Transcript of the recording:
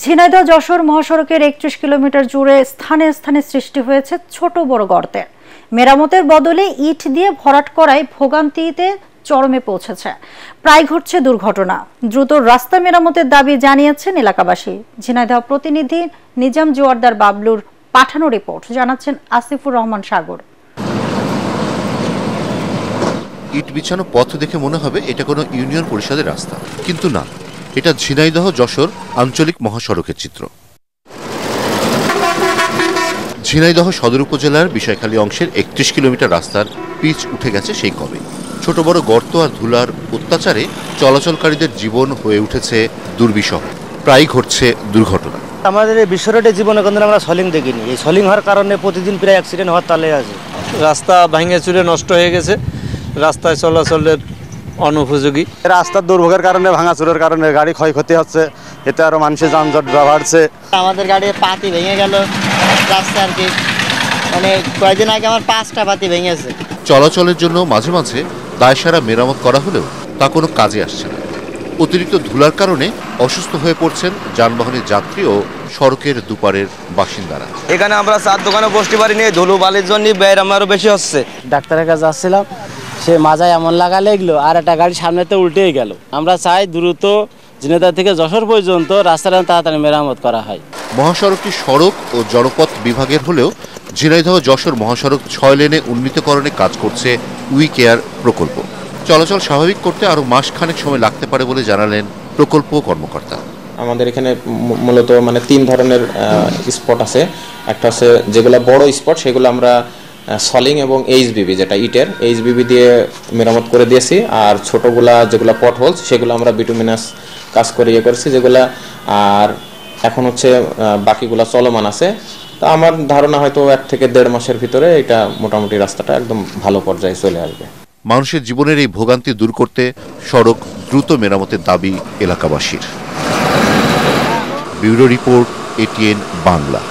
ঝিনাইদহ যশোর মহাসড়কের ৩১ কিলোমিটার জুড়ে স্থানে স্থানে সৃষ্টি হয়েছে ছোট বড় গর্তের। মেরামতের বদলে ইট দিয়ে ভরাট করায় ভোগান্তিতে চরমে পৌঁছেছে। প্রায় ঘটছে দুর্ঘটনা। দ্রুত রাস্তা মেরামতের দাবি জানিয়েছেন এলাকাবাসী। ঝিনাইদহ প্রতিনিধি নিজাম জোয়ারদার বাবলুর পাঠানো রিপোর্ট জানাচ্ছেন আসিফুর রহমান সাগর। ইট বিছানো পথ দেখে মনে হবে এটা কোনো ইউনিয়ন পরিষদের রাস্তা, কিন্তু না, এটা ঝিনাইদহ যশোর আঞ্চলিক মহাসড়কের চিত্র। ঝিনাইদহ সদর উপজেলার বিষয়খালী অংশের ৩১ কিলোমিটার রাস্তার পিচ উঠে গেছে সেই কবে। ছোট বড় গর্ত আর ধুলার অত্যাচারে চলাচলকারীদের জীবন হয়ে উঠেছে দুর্বিষহ। প্রায় ঘটছে দুর্ঘটনা। আমাদের এই বিশ্ব রোডে জীবনে কোনদিন আমরা সলিং দেখিনি। এই সলিং হওয়ার কারণে প্রতিদিন প্রায় অ্যাক্সিডেন্ট হওয়ার তালে আছে। রাস্তা ভাঙে চুরে নষ্ট হয়ে গেছে, রাস্তায় চলাচলের অনুপযোগী। রাস্তার দুর্ভোগের কারণে, ভাঙাচুরের কারণে গাড়ি ক্ষয়ক্ষতি হচ্ছে, এতে আরো মানুষের যানজট বাড়ছে। আমাদের গাড়ির পাতি ভেঙে গেল রাস্তা আর কি, মানে কয়েকদিন আগে আমার 5টা পাতি ভেঙেছে। চলাচলের জন্য মাঝে মাঝে দায়সারা মেরামত করা হলেও তা কোনো কাজে আসছে না। অতিরিক্ত ধুলার কারণে অসুস্থ হয়ে পড়ছেন যানবাহনের যাত্রী ও সড়কের দুপারের বাসিন্দারা। এখানে আমরা 4 দোকানে বসতে পারিনি, ধুলো বালির জন্য ব্যয় আমারও বেশি হচ্ছে। ডাক্তারের কাছে যাচ্ছিলাম, সে মাজায় এমন লাগালে এগুলো আর একটা গাড়ি সামনেতে উল্টেই গেল। আমরা চাই দ্রুত ঝিনাইদহ থেকে যশোর পর্যন্ত রাস্তাটা তাড়াতাড়ি মেরামত করা হয়। মহাসড়কটি সড়ক ও জনপথ বিভাগের হলেও ঝিনাইদহ যশোর মহাসড়ক 6 লেনে উন্নীতকরণে কাজ করছে উই কেয়ার প্রকল্প। চলাচল স্বাভাবিক করতে আরও মাসখানেক সময় লাগতে পারে বলে জানালেন প্রকল্প কর্মকর্তা। আমাদের এখানে মূলত 3 ধরনের স্পট আছে। একটা হচ্ছে যেগুলো বড় স্পট, সেগুলো আমরা সলিং এবং এইচবিবি, যেটা ইটের এইচবিবি দিয়ে মেরামত করে দিয়েছি। আর ছোটগুলা যেগুলো পট হোলস, সেগুলো আমরা বিটুমিনাস কাজ করে করেছি যেগুলা। আর এখন হচ্ছে বাকিগুলা চলমান আছে। তা আমার ধারণা হয়তো 1 থেকে 1.5 মাসের ভিতরে এটা মোটামুটি রাস্তাটা একদম ভালো পর্যায়ে চলে আসবে। মানুষের জীবনের এই ভোগান্তি দূর করতে সড়ক দ্রুত মেরামতের দাবি এলাকাবাসীর। Bureau report, ATN Bangla.